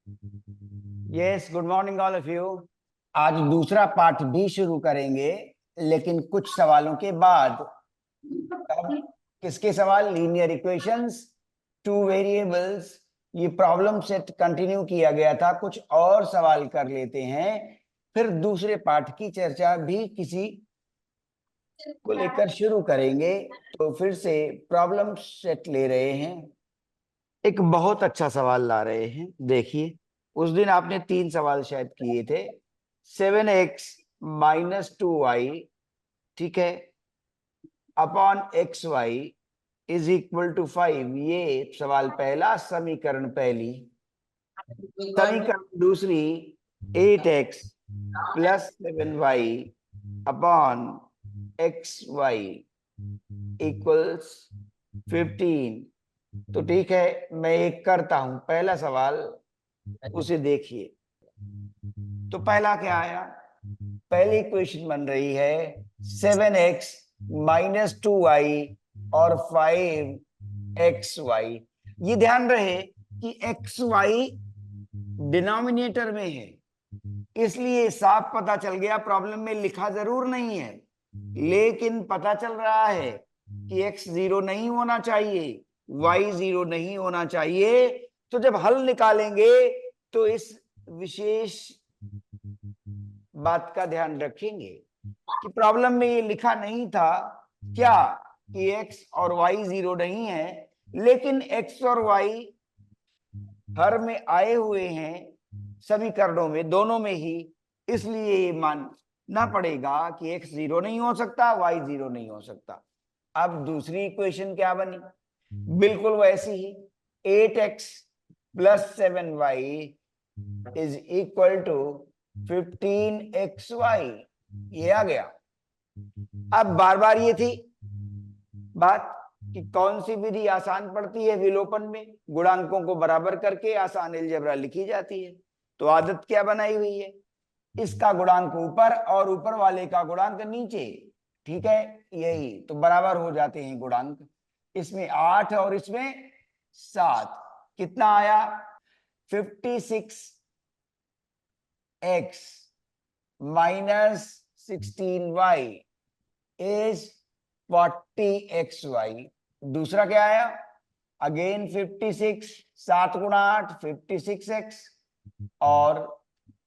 Yes, good morning all of you. आज दूसरा part भी शुरू करेंगे, लेकिन कुछ सवालों के बाद। अब किसके सवाल? Linear equations, two variables. ये प्रॉब्लम सेट कंटिन्यू किया गया था, कुछ और सवाल कर लेते हैं, फिर दूसरे पार्ट की चर्चा भी किसी को लेकर शुरू करेंगे। तो फिर से प्रॉब्लम सेट ले रहे हैं, एक बहुत अच्छा सवाल ला रहे हैं। देखिए, उस दिन आपने 3 सवाल शायद किए थे। 7x-2y, ठीक है, upon XY is equal to 5। ये सवाल पहला, समीकरण पहली। समीकरण दूसरी, 8x plus 7y upon XY equals 15। तो ठीक है, मैं एक करता हूं पहला सवाल, उसे देखिए। तो पहला क्या आया? पहली इक्वेशन बन रही है 7x-2y और 5xy। ये ध्यान रहे कि xy डिनोमिनेटर में है, इसलिए साफ पता चल गया। प्रॉब्लम में लिखा जरूर नहीं है, लेकिन पता चल रहा है कि x 0 नहीं होना चाहिए, y 0 नहीं होना चाहिए। तो जब हल निकालेंगे तो इस विशेष बात का ध्यान रखेंगे कि प्रॉब्लम में ये लिखा नहीं था क्या कि x और y 0 नहीं है, लेकिन x और y हर में आए हुए हैं, समीकरणों में, दोनों में ही। इसलिए ये मानना पड़ेगा कि x 0 नहीं हो सकता, y 0 नहीं हो सकता। अब दूसरी इक्वेशन क्या बनी? बिल्कुल वैसी ही, 8x plus 7y is equal to 15xy। ये आ गया। अब बार बार ये थी बात कि कौन सी विधि आसान पड़ती है विलोपन में, गुणांकों को बराबर करके आसान अलजेब्रा लिखी जाती है। तो आदत क्या बनाई हुई है? इसका गुणांक ऊपर और ऊपर वाले का गुणांक नीचे, ठीक है, यही तो बराबर हो जाते हैं गुणांक। इसमें 8 और इसमें 7, कितना आया? 56x minus 16y is 40xy। दूसरा क्या आया? अगेन 56, 7 गुणा 8 56x और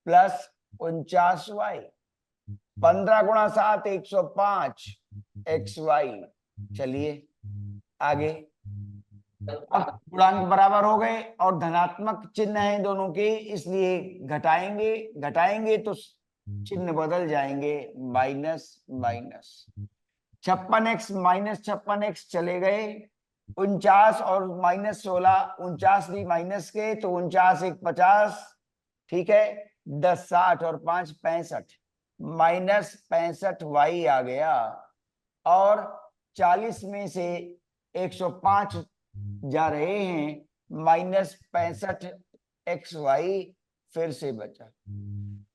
प्लस 49y। 15 गुणा 7 105 xy। चलिए आगे। अब गुणांक बराबर हो गए और धनात्मक चिन्ह है दोनों के, इसलिए घटाएंगे घटाएंगे तो चिन्ह बदल जाएंगे, minus minus. 56x minus 56x चले गए। 49 और माइनस 16, 49 भी माइनस के, तो 49 एक 50, ठीक है। 10 60 और 5 65, माइनस 65y आ गया। और 40 में से 105 जा रहे हैं, माइनस 65xy फिर से बचा।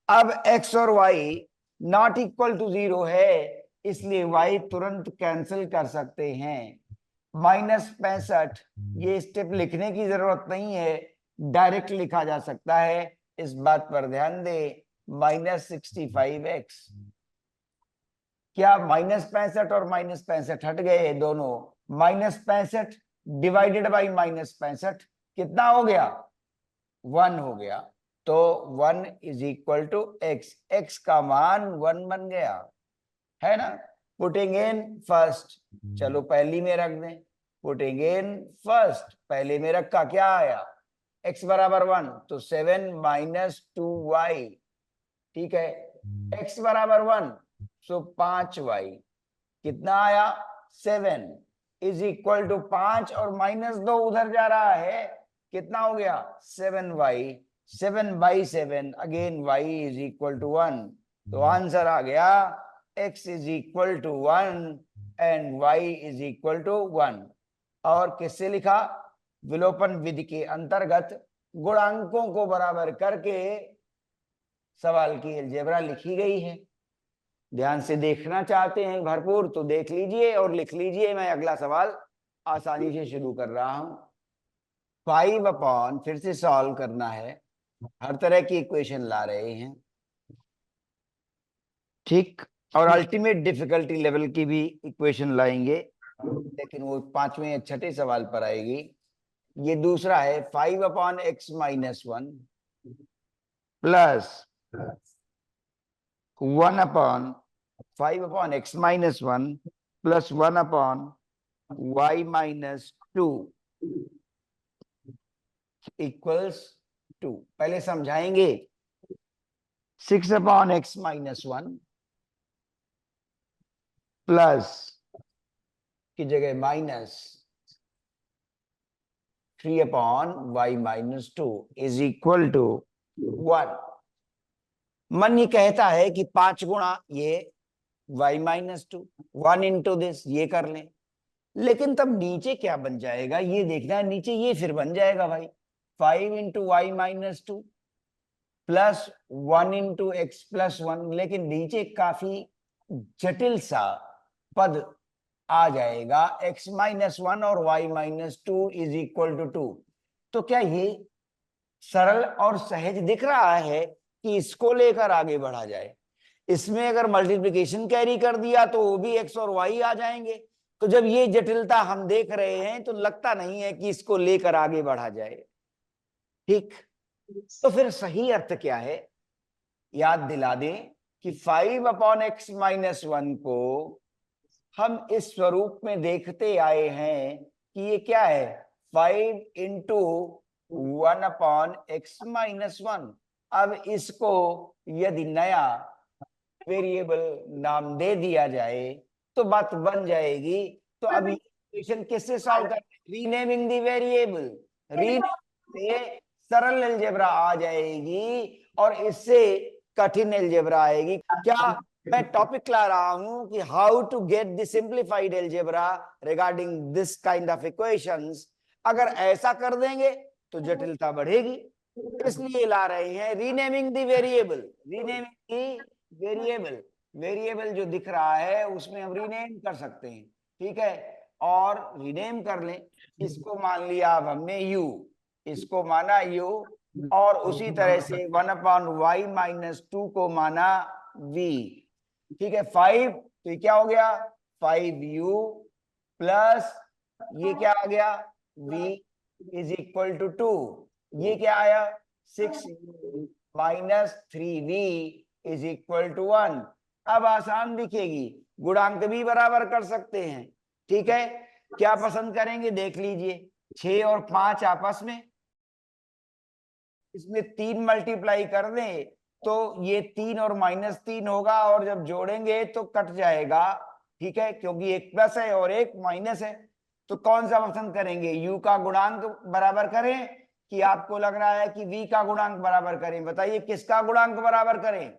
अब x और y नॉट इक्वल टू 0 है, इसलिए y तुरंत कैंसिल कर सकते हैं। माइनस 65, ये स्टेप लिखने की जरूरत नहीं है, डायरेक्ट लिखा जा सकता है, इस बात पर ध्यान दे। माइनस 65x, क्या माइनस 65 और माइनस 65 हट गए दोनों? माइनस 65 डिवाइडेड बाई माइनस 65 कितना हो गया? 1 हो गया। तो 1 is equal to x, x का मान 1 बन गया, है ना। पुटिंग इन फर्स्ट, चलो पहली में रख दें। पुटिंग इन फर्स्ट, पहले में रखा, क्या आया? x बराबर 1, तो 7 माइनस 2y, ठीक है। x बराबर 1, सो 5y, कितना आया? 7 इज इक्वल टू 5 और माइनस 2 उधर जा रहा है, कितना हो गया? 7y। 7/7, again y is equal to 1। तो आंसर आ गया x is equal to 1 and y is equal to 1। और किससे लिखा? विलोपन विधि के अंतर्गत गुणांकों को बराबर करके सवाल की अलजेब्रा लिखी गई है। ध्यान से देखना चाहते हैं भरपूर तो देख लीजिए और लिख लीजिए। मैं अगला सवाल आसानी से शुरू कर रहा हूं। 5 अपॉन, फिर से सॉल्व करना है, हर तरह की इक्वेशन ला रहे हैं, ठीक। और अल्टीमेट डिफिकल्टी लेवल की भी इक्वेशन लाएंगे, लेकिन वो पांचवें या छठे सवाल पर आएगी। ये दूसरा है 5/x-1 plus 1/5/x-1 plus 1/y-2 equals 2। पहले समझाएंगे। 6/x-1 प्लस की जगह minus 3/y-2 is equal to 1। मन ये कहता है कि 5 गुणा ये y-2, 1 इंटू दिस, ये कर लें। लेकिन तब नीचे क्या बन जाएगा ये देखना है। नीचे ये फिर बन जाएगा भाई 5 into y-2 plus 1 into x+1। लेकिन नीचे काफी जटिल सा पद आ जाएगा, x-1 और y-2 इज इक्वल टू 2। तो क्या ये सरल और सहज दिख रहा है कि इसको लेकर आगे बढ़ा जाए? इसमें अगर मल्टीप्लिकेशन कैरी कर दिया तो वो भी x और y आ जाएंगे। तो जब ये जटिलता हम देख रहे हैं तो लगता नहीं है कि इसको लेकर आगे बढ़ा जाए, ठीक। तो फिर सही अर्थ क्या है, याद दिला दें कि 5/x-1 को हम इस स्वरूप में देखते आए हैं कि ये क्या है, 5 इंटू 1/x-1। अब इसको यदि नया वेरिएबल नाम दे दिया जाए तो बात बन जाएगी। तो अब इक्वेशन किससे सॉल्व करते हैं, रीनेमिंग द वेरिएबल। रीनेम से सरल अलजेब्रा आ जाएगी और इससे कठिन अलजेब्रा आएगी। क्या मैं टॉपिक ला रहा हूं कि how to get the simplified algebra regarding this kind of equations. अगर ऐसा कर देंगे तो जटिलता बढ़ेगी, इसलिए ला रहे हैं renaming the variable. Renaming the variable, variable जो दिख रहा है उसमें हम रीनेम कर सकते हैं, ठीक है। और रीनेम कर लें, इसको मान लिया अब हमने u, इसको माना u, और उसी तरह से 1/y-2 को माना v, ठीक है। 5, तो ये क्या हो गया 5u प्लस ये क्या आ गया v इज इक्वल टू 2। ये क्या आया 6u minus 3v is equal to 1। अब आसान दिखेगी, गुणांक भी बराबर कर सकते हैं, ठीक है। क्या पसंद करेंगे देख लीजिए, 6 और 5 आपस में, इसमें 3 मल्टीप्लाई कर दें तो ये 3 और -3 होगा, और जब जोड़ेंगे तो कट जाएगा, ठीक है, क्योंकि एक प्लस है और एक माइनस है। तो कौन सा पसंद करेंगे, u का गुणांक बराबर करें कि आपको लग रहा है कि v का गुणांक बराबर करें? बताइए किसका गुणांक बराबर करें,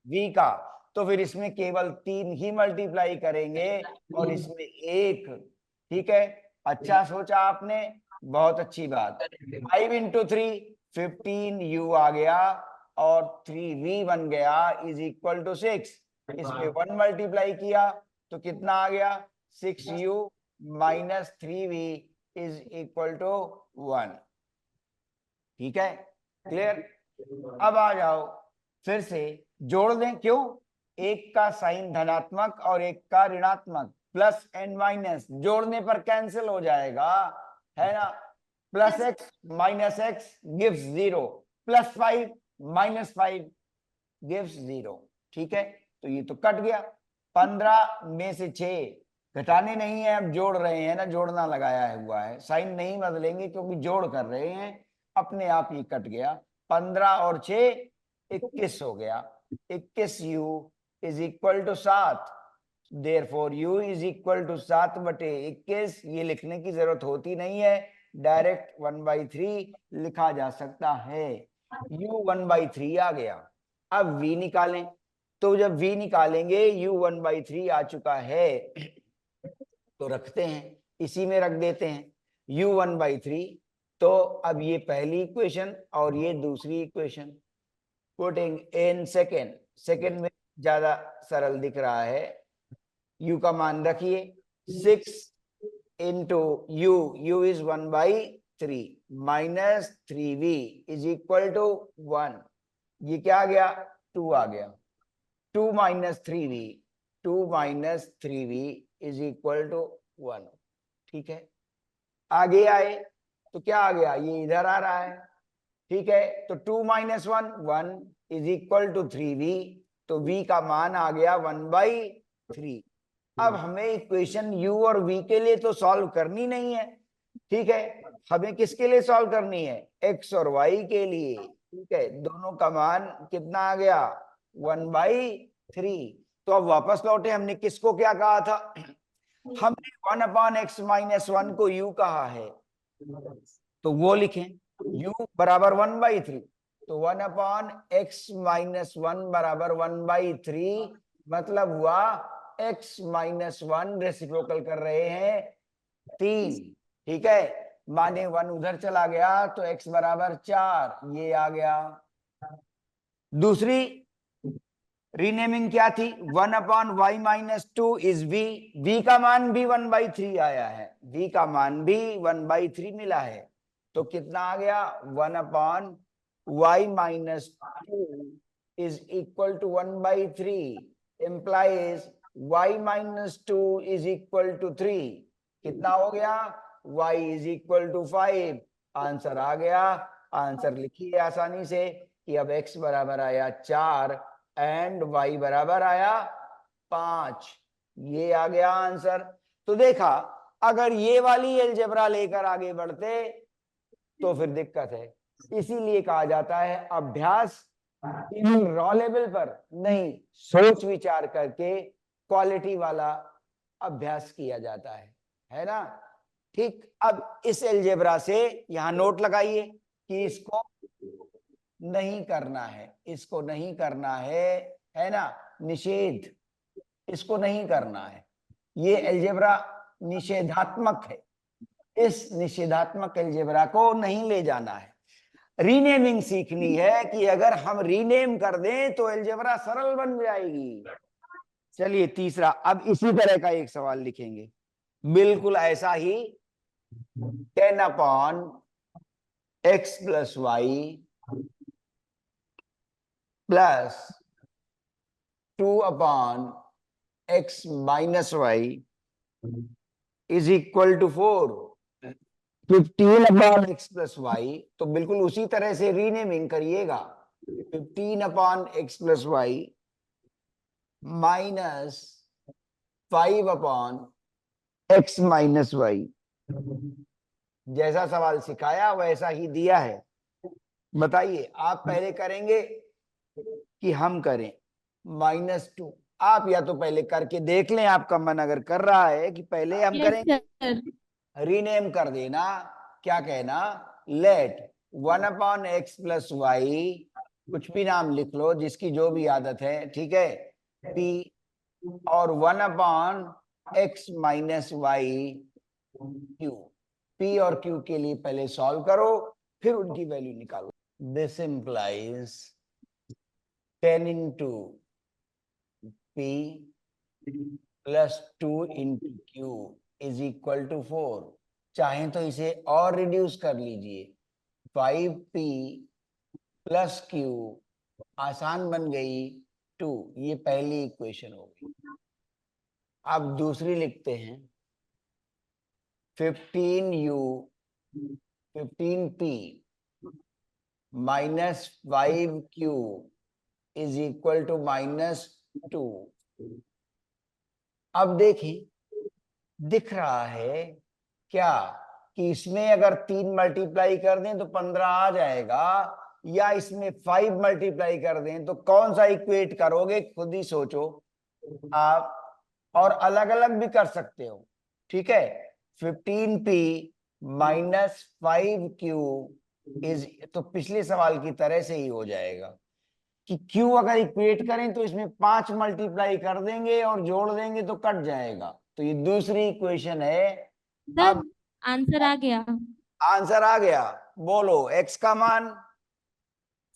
v का। तो फिर इसमें केवल 3 ही मल्टीप्लाई करेंगे और इसमें 1, ठीक है। अच्छा सोचा आपने, बहुत अच्छी बात। 5 इंटू 3 15u आ गया और 3v बन गया इज इक्वल टू 6। इसमें 1 मल्टीप्लाई किया तो कितना आ गया 6u minus 3v is equal to 1, ठीक है, क्लियर। अब आ जाओ फिर से जोड़ दें, क्यों, एक का साइन धनात्मक और एक का ऋणात्मक, प्लस एंड माइनस जोड़ने पर कैंसिल हो जाएगा, है ना। Plus x minus x gives 0, plus 5 minus 5 gives 0, ठीक है। तो ये तो कट गया, 15 में से 6 घटाने नहीं है, अब जोड़ रहे हैं ना, जोड़ना लगाया हुआ है, साइन नहीं बदलेंगे क्योंकि जोड़ कर रहे हैं, अपने आप ये कट गया। 15 और 6 21 हो गया, 21u is equal to 7। Therefore u is equal to 7/21। ये लिखने की जरूरत होती नहीं है, डायरेक्ट 1/3 लिखा जा सकता है। u 1/3 आ गया। अब v निकालें, तो जब v निकालेंगे u 1/3 आ चुका है तो रखते हैं, इसी में रख देते हैं u 1/3। तो अब ये पहली इक्वेशन और ये दूसरी equation, putting in second, second में ज्यादा सरल दिख रहा है। u का मान रखिए 6 into u, u is 1/3, 3v is equal to 1। ये क्या आ गया, 2 आ गया। 2 minus 3v is equal to 1। ठीक है, आगे आए तो क्या आ गया, ये इधर आ रहा है। ठीक है, तो 2 minus 1 is equal to 3v, तो v का मान आ गया 1/3। अब हमें इक्वेशन u और v के लिए तो सॉल्व करनी नहीं है। ठीक है, हमें किसके लिए सॉल्व करनी है, x और y के लिए। ठीक है, दोनों का मान कितना आ गया, 1/3। तो अब वापस लौटे, हमने किसको क्या कहा था, हमने 1/x-1 को u कहा है, तो वो लिखें, u बराबर 1/3। तो 1/x-1 बराबर 1/3, मतलब हुआ x-1 रेसिप्रोकल कर रहे हैं 3। ठीक है, माने 1 उधर चला गया तो x बराबर 4, ये आ गया। दूसरी रीनेमिंग क्या थी, 1/y-2 इज v, v का मान भी 1/3 आया है, v का मान भी 1/3 मिला है, तो कितना आ गया, 1/y-2 is equal to 1/3, implies y-2 is equal to 3। कितना हो गया, y is equal to 5। Answer आ गया। आंसर लिखिए आसानी से कि अब x बराबर आया 4 एंड y बराबर आया 5। ये आ गया आंसर। तो देखा, अगर ये वाली अलजेब्रा लेकर आगे बढ़ते तो फिर दिक्कत है। इसीलिए कहा जाता है अभ्यास केवल रॉ लेवल पर नहीं, सोच विचार करके क्वालिटी वाला अभ्यास किया जाता है ना। ठीक, अब इस अलजेब्रा से यहां नोट लगाइए कि इसको नहीं करना है, इसको नहीं करना है ना, निषेध, इसको नहीं करना है। ये अलजेब्रा निषेधात्मक है, इस निषेधात्मक अलजेब्रा को नहीं ले जाना है। रीनेमिंग सीखनी है कि अगर हम रीनेम कर दें तो अलजेब्रा सरल बन जाएगी। चलिए तीसरा, अब इसी तरह का एक सवाल लिखेंगे, बिल्कुल ऐसा ही, 10/x + y plus 2/x - y is equal to 4। 15/x + y, तो बिल्कुल उसी तरह से रीनेमिंग करिएगा, 15/x + y minus 5/x - y। जैसा सवाल सिखाया वैसा ही दिया है। बताइए, आप पहले करेंगे कि हम करें, -2। आप या तो पहले करके देख लें, आपका मन अगर कर रहा है कि पहले हम करेंगे, रीनेम कर देना, क्या कहना, लेट 1/x + y, कुछ भी नाम लिख लो जिसकी जो भी आदत है, ठीक है, p, और 1/x - y q। p और q के लिए पहले सॉल्व करो, फिर उनकी वैल्यू निकालो। This implies 10 into p + 2 into q is equal to 4। चाहें तो इसे और रिड्यूस कर लीजिए, 5p + q आसान बन गई 2। ये पहली इक्वेशन हो गई। अब दूसरी लिखते हैं, 15p - 5q is equal to -2। अब देखिए, दिख रहा है क्या कि इसमें अगर 3 मल्टीप्लाई कर दें तो 15 आ जाएगा, या इसमें 5 मल्टीप्लाई कर दें तो कौन सा इक्वेट करोगे, खुद ही सोचो आप, और अलग अलग भी कर सकते हो। ठीक है, 15p - 5q इज, तो पिछले सवाल की तरह से ही हो जाएगा कि q अगर इक्वेट करें तो इसमें 5 मल्टीप्लाई कर देंगे और जोड़ देंगे तो कट जाएगा, तो ये दूसरी इक्वेशन है। अब आंसर आ गया, आंसर आ गया, बोलो x का मान।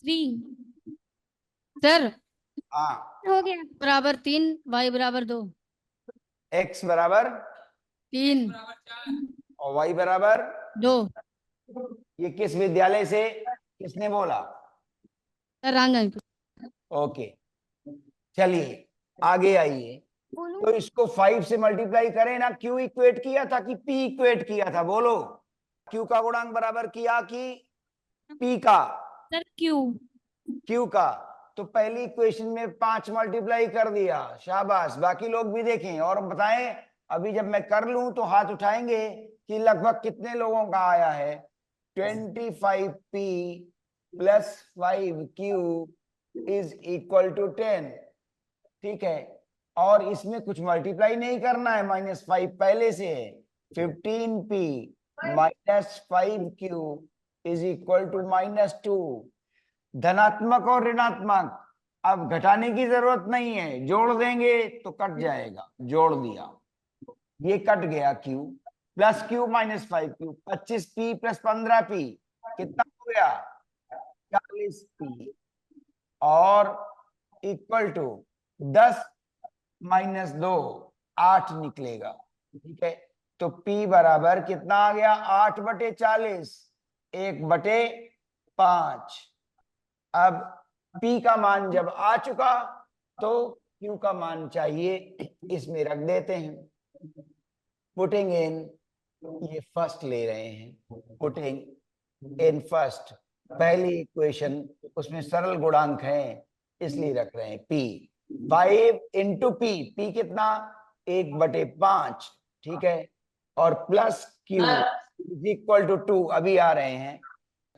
3 सर हाँ, हो गया, =3, y = 2। x बराबर 3 और y बराबर 2। ये किस विद्यालय से, किसने बोला? सर रांगन। ओके, चलिए आगे आइए। तो इसको 5 से मल्टीप्लाई करें ना, क्यू इक्वेट किया था कि पी इक्वेट किया था, बोलो। क्यू का गुणांक बराबर किया कि पी का? Sir Q. क्यू का। तो पहली इक्वेशन में 5 मल्टीप्लाई कर दिया, शाबाश। बाकी लोग भी देखें और बताएं। अभी जब मैं कर लूं तो हाथ उठाएंगे कि लगभग कितने लोगों का आया है। 25p plus 5q is equal to 10। ठीक है, और इसमें कुछ मल्टीप्लाई नहीं करना है, -5 पहले से है। 15p minus 5q is equal to -2। धनात्मक और ऋणात्मक अब घटाने की जरूरत नहीं है, जोड़ देंगे तो कट जाएगा। जोड़ दिया, ये कट गया q, plus q minus 5q। 25p plus 15p कितना हो गया? 40p। और इक्वल टू 10 माइनस 2 8 निकलेगा। ठीक है, तो p बराबर कितना आ गया? 8/40, 1/5। अब p का मान जब आ चुका तो q का मान चाहिए, इसमें रख देते हैं। पुटिंग इन, ये फर्स्ट ले रहे हैं, पुटिंग इन फर्स्ट, पहली इक्वेशन, उसमें सरल गुणांक है इसलिए रख रहे हैं p। 5 इंटू p, p कितना? 1/5। ठीक है, और plus q is equal to 2, अभी आ रहे हैं।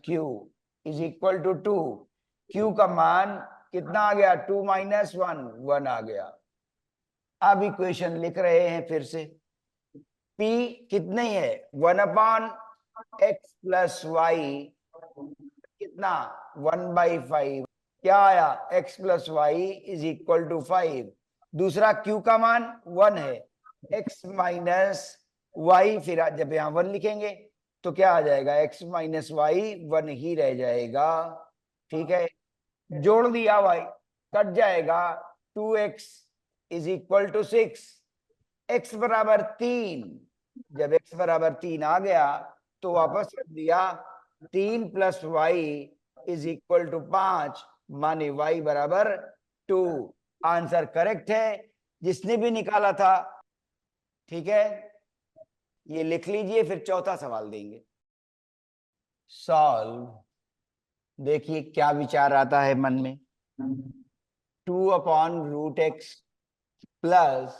q is equal to 2, q का मान कितना आ गया? 2 माइनस 1, 1 आ गया। अब इक्वेशन लिख रहे हैं फिर से। p कितनी है? 1/x प्लस वाई, कितना? 1/5। क्या आया? x plus y is equal to 5। दूसरा q का मान 1 है, x माइनस वाई, फिर जब यहां 1 लिखेंगे तो क्या आ जाएगा? x माइनस वाई 1 ही रह जाएगा। ठीक है, जोड़ दिया y, कट जाएगा। 2x is equal to 6, x बराबर 3। जब x बराबर 3 आ गया तो वापस रख दिया। 3 plus y is equal to 5, माने y बराबर 2। आंसर करेक्ट है, जिसने भी निकाला था। ठीक है, ये लिख लीजिए, फिर चौथा सवाल देंगे। सॉल्व। देखिए क्या विचार आता है मन में। 2/√x plus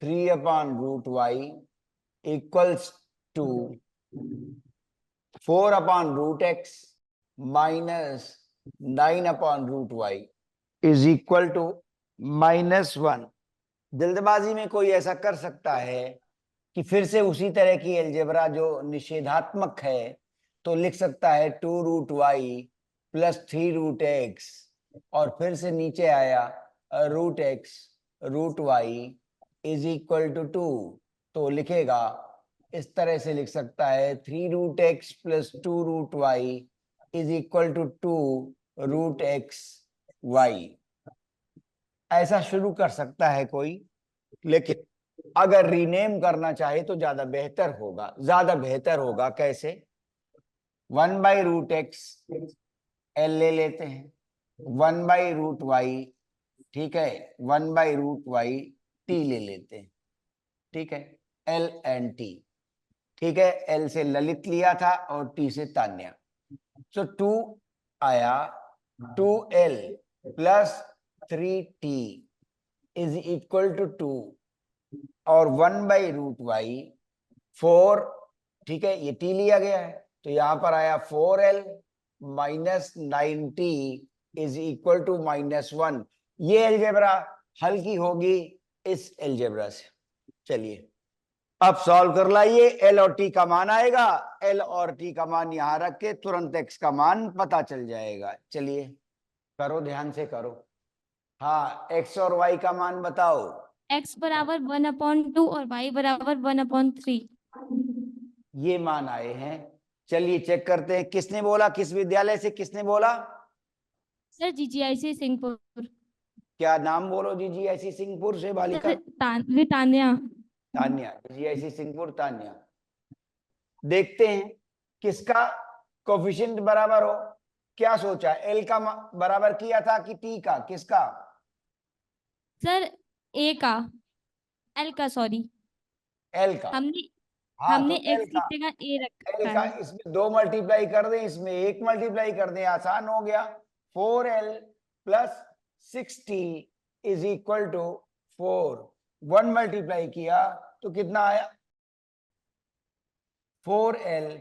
3/√y equals to 4/√x minus 9/√y is equal to -1। जल्दबाजी में कोई ऐसा कर सकता है कि फिर से उसी तरह की अलजेब्रा जो निषेधात्मक है, तो लिख सकता है 2√y प्लस 3√x, और फिर से नीचे आया √x √y is equal to 2, तो लिखेगा इस तरह से, लिख सकता है 3√x plus 2√y is equal to 2√xy। ऐसा शुरू कर सकता है कोई, लेकिन अगर रीनेम करना चाहे तो ज्यादा बेहतर होगा। ज्यादा बेहतर होगा कैसे? 1/√x एल ले लेते हैं, 1/√y, ठीक है, 1/√y टी ले लेते हैं। ठीक है, एल एंड टी। ठीक है, एल से ललित लिया था और टी से तान्या। सो 2 आया, 2l plus 3t is equal to 2, और 1/√y 4। ठीक है, ये t लिया गया है तो यहां पर आया 4l minus 9t is equal to -1। ये एल्जेब्रा हल की होगी इस एल्जेब्रा से। चलिए अब सॉल्व कर लाइए। एल और टी का मान आएगा, एल और टी का मान यहां रख के तुरंत एक्स का मान पता चल जाएगा। चलिए करो, ध्यान से करो। हाँ, एक्स और वाई का मान बताओ। x बराबर 1/2 और y बराबर 1/3। ये मान आए हैं। चलिए चेक करते हैं, किसने बोला, किस विद्यालय से किसने बोला? Sir GGIC Singhpur. क्या नाम बोलो? जीजीआईसी सिंहपुर से बालिका। सर तान्या। तान्या, जीजीआईसी सिंहपुर तान्या। देखते हैं किसका कोफिशिएंट बराबर हो, क्या सोचा, एल का बराबर किया था कि टी का, किसका? सर ए का, एल का सॉरी, एल का। हमने हाँ हमने तो एल एक्स की का, जगह ए एल रखा का है। इसमें 2 मल्टीप्लाई कर दें, इसमें 1 मल्टीप्लाई कर दें, आसान हो गया। 4L plus 60 is equal to 4। 1 multiply किया तो कितना आया, 4L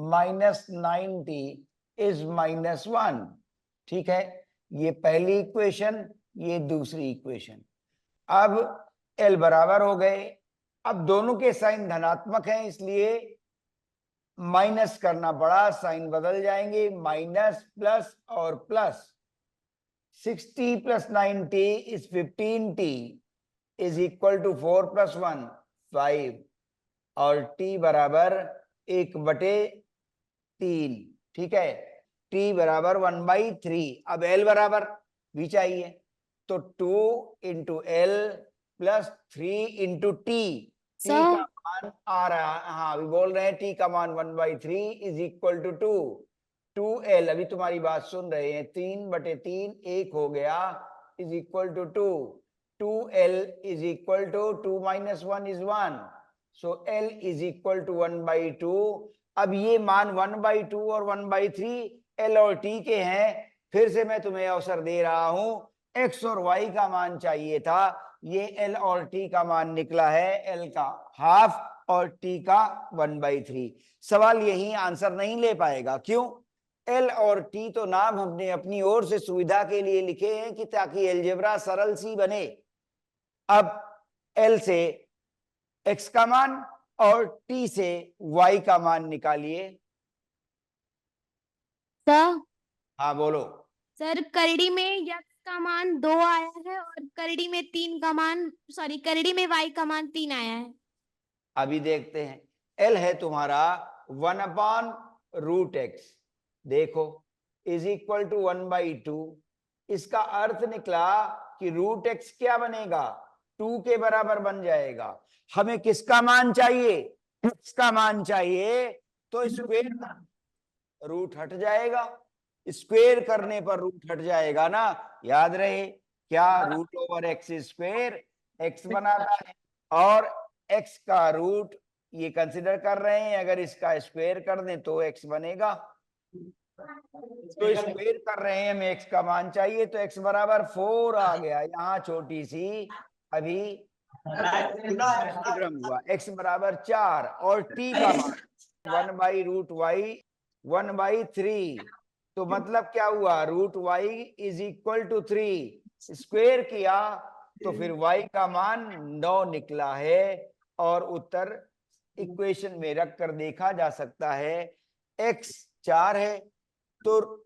माइनस 90 इज -1। ठीक है, ये पहली इक्वेशन, ये दूसरी इक्वेशन। अब L बराबर हो गए, अब दोनों के साइन धनात्मक हैं इसलिए माइनस करना पड़ा, साइन बदल जाएंगे, माइनस प्लस और plus. 60 plus 90 is 15t is equal to 4 plus 1 5 और t बराबर 1/3। ठीक है, t बराबर 1/3। अब l बराबर भी चाहिए, तो 2 into L plus 3 into T. T का सर मान आ रहा है, हाँ अभी बोल रहे हैं टी का मान 1/3 इज इक्वल टू 2। 2L, अभी तुम्हारी बात सुन रहे हैं, 3/3 1 हो गया is equal to 2। 2L is equal to 2 minus 1 is 1, so L is equal to 1/2। अब ये मान 1/2 और 1/3 L और T के हैं। फिर से मैं तुम्हें अवसर दे रहा हूं, X और Y का मान चाहिए था, ये L और T का मान निकला है, L का हाफ और T का 1/3। सवाल यही आंसर नहीं ले पाएगा, क्यों? L और T तो नाम हमने अपनी ओर से सुविधा के लिए लिखे हैं कि ताकि एलजेब्रा सरल सी बने। अब L से x का मान और t से y का मान निकालिए। सर हाँ बोलो। सर करड़ी में यक्स का मान 2 आया है और करड़ी में 3 का मान, सॉरी करड़ी में y का मान 3 आया है। अभी देखते हैं, L है तुम्हारा 1/√x, देखो इज इक्वल टू 1/2। इसका अर्थ निकला कि √x क्या बनेगा, 2 के बराबर बन जाएगा। हमें किसका मान चाहिए, x का मान चाहिए, तो स्क्वेयर रूट हट जाएगा, स्क्वेयर करने पर रूट हट जाएगा ना, याद रहे क्या, √x² x बनाता है, और x का रूट ये कंसिडर कर रहे हैं, अगर इसका स्क्वेयर कर दें तो x बनेगा, तो स्क्वेयर कर रहे हैं, हमें x का मान चाहिए, तो x बराबर 4 आ गया। यहाँ छोटी सी अभी भ्रम हुआ, x बराबर 4 और t का मान 1/√y 1/3, तो मतलब क्या हुआ, √y is equal to 3। Square किया तो फिर y का मान 9 निकला है, और उत्तर इक्वेशन में रख कर देखा जा सकता है। x 4 है तो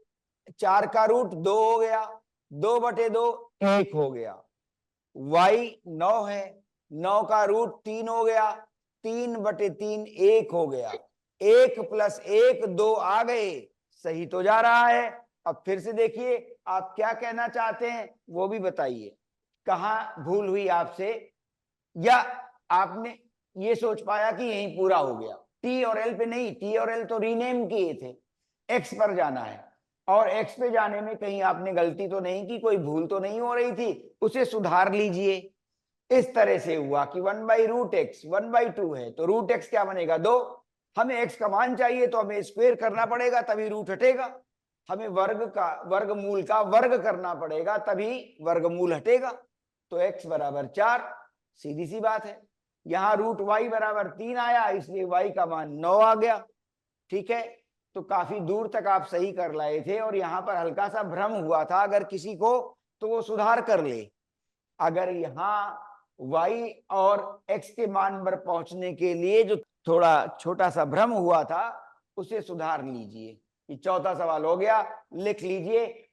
4 का रूट 2 हो गया, 2/2 1 हो गया। y 9 है, 9 का रूट 3 हो गया, 3/3 1 हो गया। 1 प्लस 1 2 आ गए, सही तो जा रहा है। अब फिर से देखिए आप क्या कहना चाहते हैं वो भी बताइए, कहाँ भूल हुई आपसे, या आपने ये सोच पाया कि यही पूरा हो गया। टी और एल पे नहीं, टी और एल तो रीनेम किए थे, एक्स पर जाना है, और एक्स पे जाने में कहीं आपने गलती तो नहीं की, कोई भूल तो नहीं हो रही थी, उसे सुधार लीजिए। इस तरह से हुआ कि 1/√x 1/2 है, तो √x क्या बनेगा, 2। हमें x का मान चाहिए तो हमें स्क्वेयर करना पड़ेगा तभी रूट हटेगा, हमें वर्गमूल का वर्ग करना पड़ेगा तभी वर्गमूल हटेगा, तो x बराबर 4, सीधी सी बात है। यहाँ √y बराबर 3 आया, इसलिए y का मान 9 आ गया। ठीक है, तो काफी दूर तक आप सही कर लाए थे, और यहाँ पर हल्का सा भ्रम हुआ था, अगर किसी को तो वो सुधार कर ले। अगर यहाँ y और x के मान पर पहुंचने के लिए जो थोड़ा छोटा सा भ्रम हुआ था उसे सुधार लीजिए। ये चौथा सवाल हो गया, लिख लीजिए।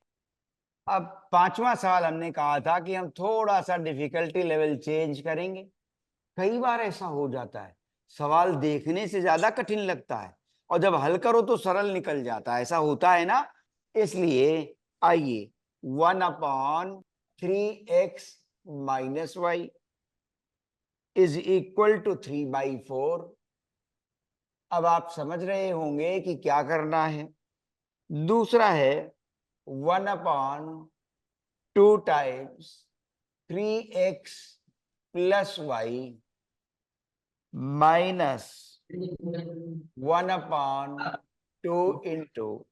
अब पांचवा सवाल हमने कहा था कि हम थोड़ा सा डिफिकल्टी लेवल चेंज करेंगे। कई बार ऐसा हो जाता है, सवाल देखने से ज्यादा कठिन लगता है और जब हल करो तो सरल निकल जाता है, ऐसा होता है ना। इसलिए आइए, 1/3x minus y is equal to 3/4। अब आप समझ रहे होंगे कि क्या करना है। दूसरा है 1/2 times 3x plus y minus 1/2 into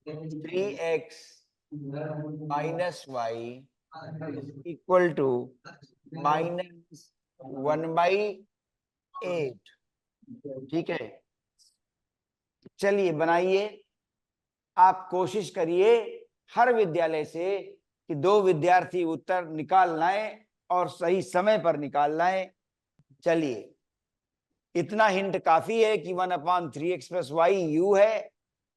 3x minus y equal to -1/8। ठीक है, चलिए बनाइए। आप कोशिश करिए हर विद्यालय से कि 2 विद्यार्थी उत्तर निकाल लाएं और सही समय पर निकाल लाएं। चलिए, इतना हिंट काफी है कि 1/3x प्लस वाई यू है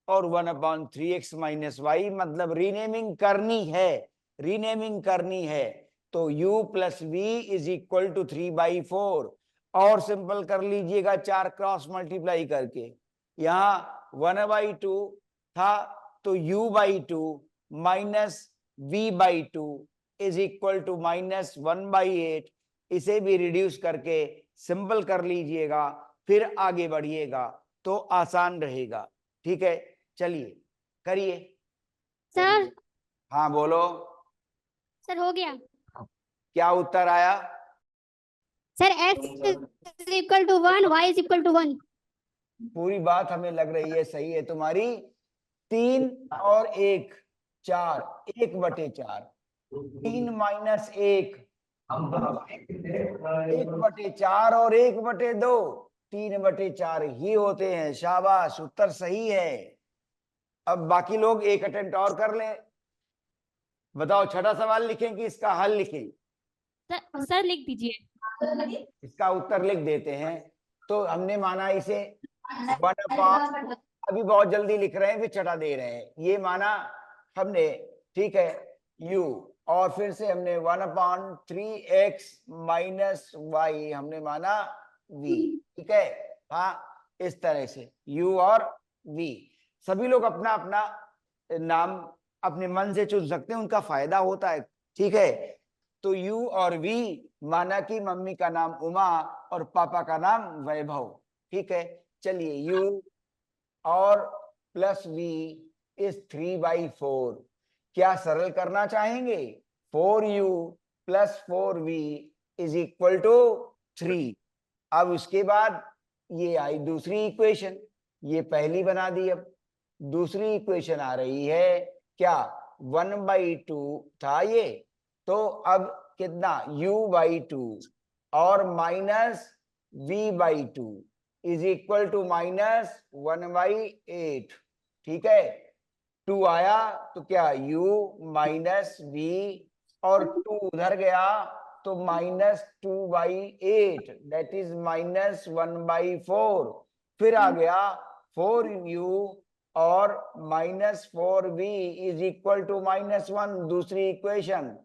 और 1/3x माइनस वाई मतलब रीनेमिंग करनी है, रीनेमिंग करनी है। तो u plus v is equal to 3/4 और सिंपल कर लीजिएगा 4 क्रॉस मल्टीप्लाई करके। यहाँ 1/2 था तो u/2 minus v/2 is equal to -1/8। इसे भी रिड्यूस करके सिंपल कर लीजिएगा, फिर आगे बढ़िएगा तो आसान रहेगा। ठीक है, चलिए करिए। सर हाँ बोलो, सर हो गया। क्या उत्तर आया? Sir x is equal to 1, y is equal to 1। पूरी बात हमें लग रही है सही है तुम्हारी। 3 और 1 4, 1/4, 3 माइनस 1 1/4 और 1/2 3/4 ही होते हैं। शाबाश, उत्तर सही है। अब बाकी लोग एक अटेम्प्ट और कर लें। बताओ, छठा सवाल लिखें कि इसका हल लिखें? सर लिख दीजिए। इसका उत्तर लिख देते हैं। तो हमने माना इसे 1/, अभी बहुत जल्दी लिख रहे हैं फिर छठा दे रहे हैं, ये माना हमने। ठीक है, u और फिर से हमने 1/3x माइनस वाई हमने माना v। ठीक है, हाँ इस तरह से u और v। सभी लोग अपना अपना नाम अपने मन से चुन सकते हैं, उनका फायदा होता है। ठीक है, तो u और v माना कि मम्मी का नाम उमा और पापा का नाम वैभव। ठीक है, चलिए u और प्लस v इज 3/4। क्या सरल करना चाहेंगे? 4u plus 4v is equal to 3। अब उसके बाद ये आई दूसरी इक्वेशन, ये पहली बना दी। अब दूसरी इक्वेशन आ रही है क्या? 1/2 था ये, तो अब कितना u/2 और minus v/2 is equal to -1/8। ठीक है, 2 आया तो क्या u माइनस v और 2 उधर गया तो -2/8 दैट इज -1/4। फिर आ गया 4u और -4v इज इक्वल टू -1, दूसरी इक्वेशन।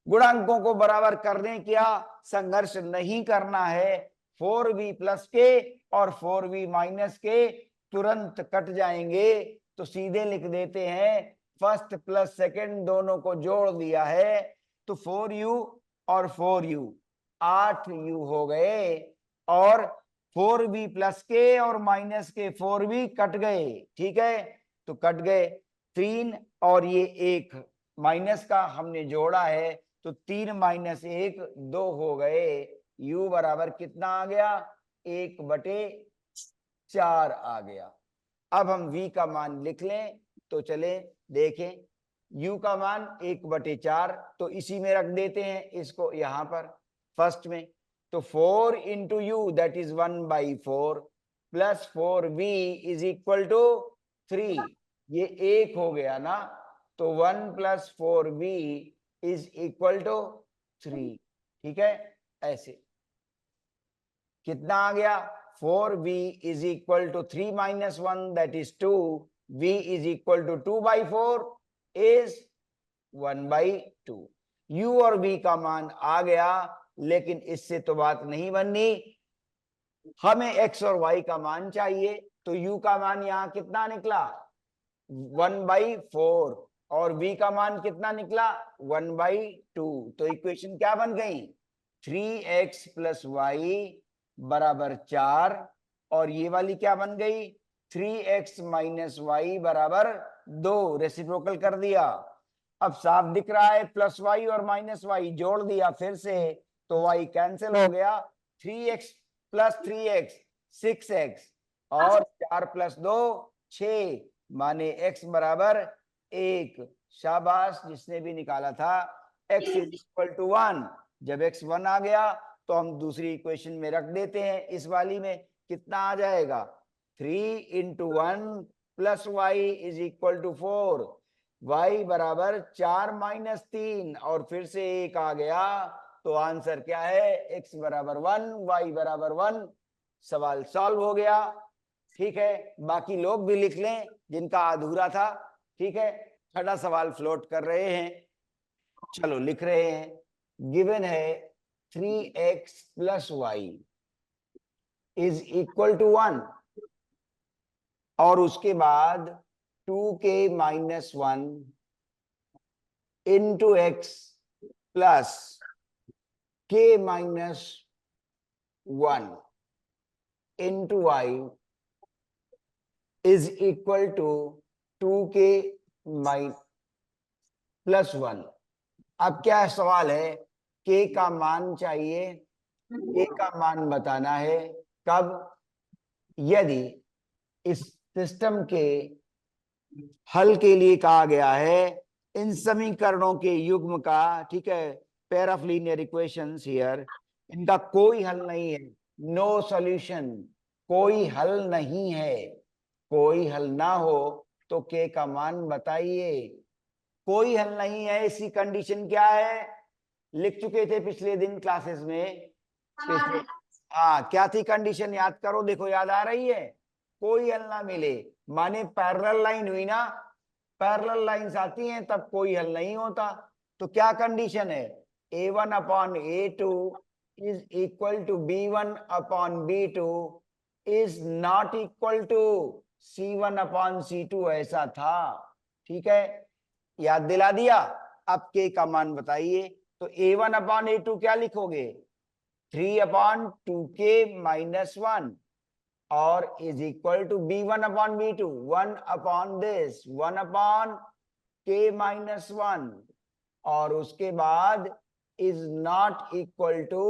गुणांकों को बराबर करने क्या संघर्ष नहीं करना है। 4v प्लस के और 4v माइनस के तुरंत कट जाएंगे, तो सीधे लिख देते हैं फर्स्ट प्लस सेकंड दोनों को जोड़ दिया है तो 4u और 4u 8u हो गए और 4v प्लस के और माइनस के 4v कट गए। ठीक है, तो कट गए 3 और ये 1 माइनस का हमने जोड़ा है तो 3 माइनस 1 2 हो गए। u बराबर कितना आ गया? 1/4 आ गया। अब हम v का मान लिख लें तो चले देखें। u का मान 1/4 तो इसी में रख देते हैं इसको यहां पर फर्स्ट में। तो 4 into u that is 1/4 plus 4v is equal to 3। ये 1 हो गया ना, तो 1 plus 4v is equal to 3। ठीक है, ऐसे कितना आ गया? 4v is equal to 3 minus 1 that is 2। v is equal to 2/4 is 1/2। u और v का मान आ गया, लेकिन इससे तो बात नहीं बननी, हमें x और y का मान चाहिए। तो u का मान यहां कितना निकला? 1/4 और v का मान कितना निकला? 1/2। तो इक्वेशन क्या बन गई? 3x प्लस वाई बराबर 4 और ये वाली क्या बन गई 3x माइनस वाई बराबर 2, रेसिप्रोकल कर दिया। अब साफ दिख रहा है प्लस वाई और माइनस वाई जोड़ दिया फिर से तो वाई कैंसिल हो गया, 3x प्लस 3x 6x और 4 प्लस 2 6, माने x बराबर 1। शाबाश जिसने भी निकाला था। x is equal to 1। जब x 1 आ गया तो हम दूसरी इक्वेशन में रख देते हैं। इस वाली में कितना आ जाएगा 3 into 1 plus y is equal to 4, y बराबर 4 माइनस 3 और फिर से 1 आ गया तो आंसर क्या है x बराबर 1 y बराबर 1। सवाल सॉल्व हो गया। ठीक है, बाकी लोग भी लिख लें जिनका अधूरा था। ठीक है, छठा सवाल फ्लोट कर रहे हैं, चलो लिख रहे हैं। गिवन है 3x plus y is equal to 1 और उसके बाद 2k minus 1 into x plus k minus 1 into y is equal to 2k plus 1। अब क्या सवाल है, k का मान चाहिए, k का मान बताना है। कब? यदि इस सिस्टम के हल के लिए कहा गया है इन समीकरणों के युग्म का, ठीक है, pair of linear equations here, इनका कोई हल नहीं है, नो सॉल्यूशन, कोई हल नहीं है। कोई हल ना हो तो के का मान बताइए। कोई हल नहीं है, इसकी कंडीशन क्या है? लिख चुके थे पिछले दिन क्लासेस में। पिछले क्या थी कंडीशन, याद करो, देखो याद आ रही है। कोई हल ना मिले माने पैरेलल लाइन हुई ना, पैरेलल लाइंस आती हैं तब कोई हल नहीं होता। तो क्या कंडीशन है, a1 upon a2 is equal to b1 upon b2 is not equal to c1 upon c2, ऐसा था। ठीक है, याद दिला दिया। अब k का मान बताइए। तो a1 अपॉन a2 क्या लिखोगे, 3 अपॉन 2k माइनस 1 और is equal to b1 upon b2 1 upon this 1 upon k minus 1 और उसके बाद is not equal to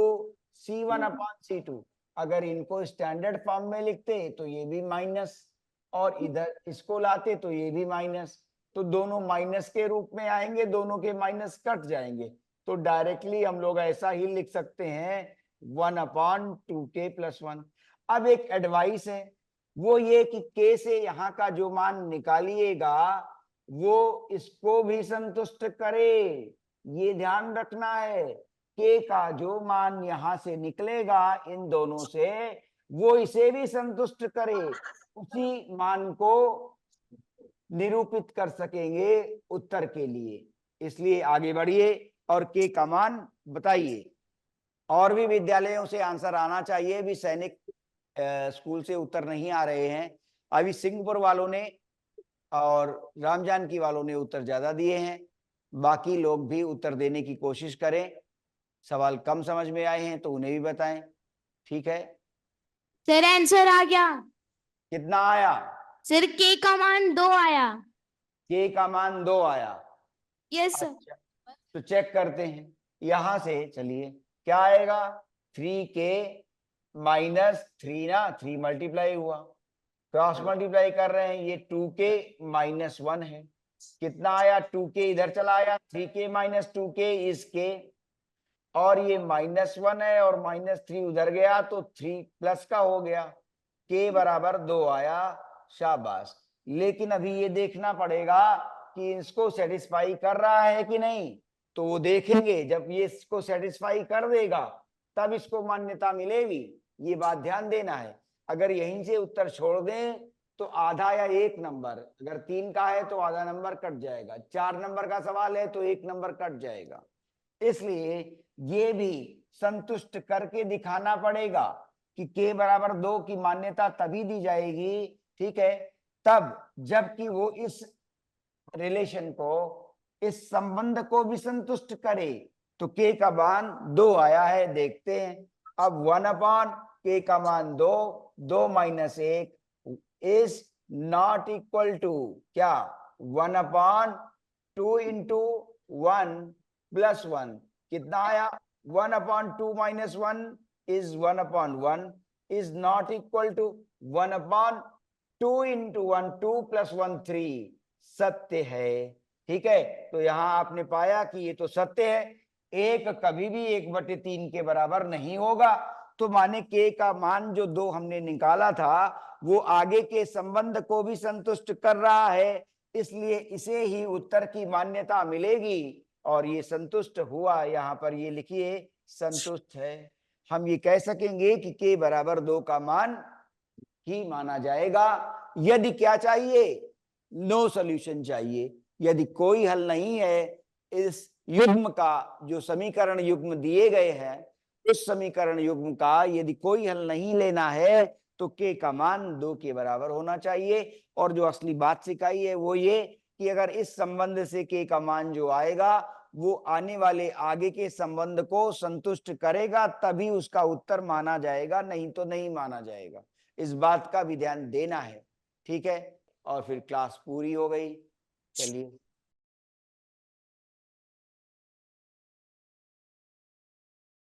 c1 upon c2। अगर इनको स्टैंडर्ड फॉर्म में लिखते तो ये भी माइनस और इधर इसको लाते तो ये भी माइनस, तो दोनों माइनस के रूप में आएंगे, दोनों के माइनस कट जाएंगे। तो डायरेक्टली हम लोग ऐसा ही लिख सकते हैं 1 अपॉन 2k प्लस 1। अब एक एडवाइस है, वो ये कि k से यहाँ का जो मान निकालिएगा वो इसको भी संतुष्ट करे, ये ध्यान रखना है। k का जो मान यहाँ से निकलेगा इन दोनों से वो इसे भी संतुष्ट करे, उसी मान को निरूपित कर सकेंगे उत्तर के लिए। इसलिए आगे बढ़िए और k का मान बताइए। और भी विद्यालयों से आंसर आना चाहिए, भी सैनिक स्कूल से उत्तर नहीं आ रहे हैं। अभी सिंहपुर वालों ने और राम जानकी वालों ने उत्तर ज्यादा दिए हैं, बाकी लोग भी उत्तर देने की कोशिश करें। सवाल कम समझ में आए हैं तो उन्हें भी बताएं। ठीक है, सर आंसर आ गया। कितना आया? सर के का मान 2 आया। के का मान 2 आया। Yes sir. अच्छा, तो चेक करते हैं यहां से। चलिए क्या आएगा, 3k माइनस 3 ना, 3 मल्टीप्लाई हुआ, क्रॉस मल्टीप्लाई कर रहे हैं, ये 2k माइनस 1 है। कितना आया, 2k इधर चला आया, 3k minus 2k is k और ये माइनस 1 है और माइनस 3 उधर गया तो 3 प्लस का हो गया, k बराबर 2 आया। शाबाश। लेकिन अभी ये देखना पड़ेगा कि इसको सेटिस्फाई कर रहा है कि नहीं, तो वो देखेंगे जब ये इसको सेटिस्फाई कर देगा तब इसको मान्यता मिलेगी। ये बात ध्यान देना है। अगर यहीं से उत्तर छोड़ दें तो आधा या 1 नंबर, अगर 3 का है तो आधा नंबर कट जाएगा, 4 नंबर का सवाल है तो 1 नंबर कट जाएगा। इसलिए ये भी संतुष्ट करके दिखाना पड़ेगा कि k बराबर 2 की मान्यता तभी दी जाएगी, ठीक है, तब जबकि वो इस रिलेशन को, इस संबंध को भी संतुष्ट करे। तो k का मान 2 आया है, देखते हैं। अब 1 अपॉन k का मान 2 2 minus 1 is not equal to क्या 1/2 इंटू 1 प्लस 1 कितना आया 1/2 minus 1 is 1/1 is not equal to 1/2 into 1 2 plus 1 3 सत्य है। ठीक है, तो यहां आपने पाया कि ये तो सत्य है, एक कभी भी 1/3 के बराबर नहीं होगा। तो माने के का मान जो 2 हमने निकाला था वो आगे के संबंध को भी संतुष्ट कर रहा है, इसलिए इसे ही उत्तर की मान्यता मिलेगी और ये संतुष्ट हुआ। यहां पर ये लिखिए संतुष्ट है। हम ये कह सकेंगे कि के बराबर 2 का मान ही माना जाएगा। यदि क्या चाहिए, नो सॉल्यूशन चाहिए। यदि कोई हल नहीं है इस युग्म का, जो समीकरण युग्म दिए गए हैं उस समीकरण युग्म का यदि कोई हल नहीं लेना है तो के का मान 2 के बराबर होना चाहिए। और जो असली बात सिखाई है वो ये कि अगर इस संबंध से के का मान जो आएगा वो आने वाले आगे के संबंध को संतुष्ट करेगा तभी उसका उत्तर माना जाएगा, नहीं तो नहीं माना जाएगा। इस बात का भी ध्यान देना है। ठीक है, और फिर क्लास पूरी हो गई। चलिए।